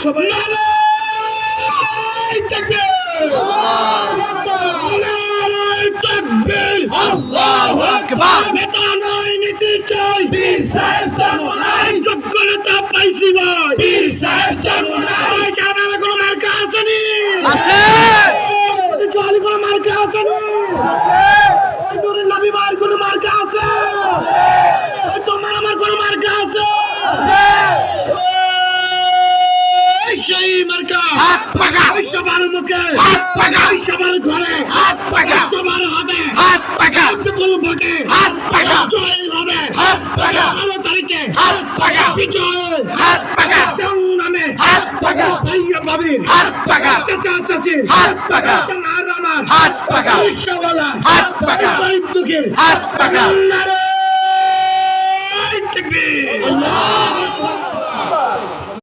সবাই নারায়ে তাকবীর, নারায়ে তাকবীর, আল্লাহু আকবার। নেতা নয় নীতি চাই, পীর সাহেব চরমোনাই, যোগ্য নেতা পাইছি ভাই, পীর সাহেব চরমোনাই। সাহেব কোনো মার্কা আসেনি, আছে জলি কোনো মার্কা আসেনি, নুরুল নবী ভাইয়ের কোনো মার্কা আছে, তোমার আমার কোনো মার্কা আছে, সেই মার্কা হাত পাকা, সবার মুখে, হাত পাকা, সবার ঘরে, হাত পাকা, সবার হাতে, হাত পাকা, ফুল ভোটে, হাত পাকা, জয় হবে, হাত পাকা, 12 তারিখে, হাত পাকা, বিজয়, হাত পাকা, সংগ্রামে, হাত পাকা, ভাইয়া ভাবির, হাত পাকা, চাচা চাচির, হাত পাকা, আর আমার, হাত পাকা, রিকশাওয়ালা, হাত পাকা, গরিব দুঃখীর, হাত পাকা। নারায়ে তাকবীর।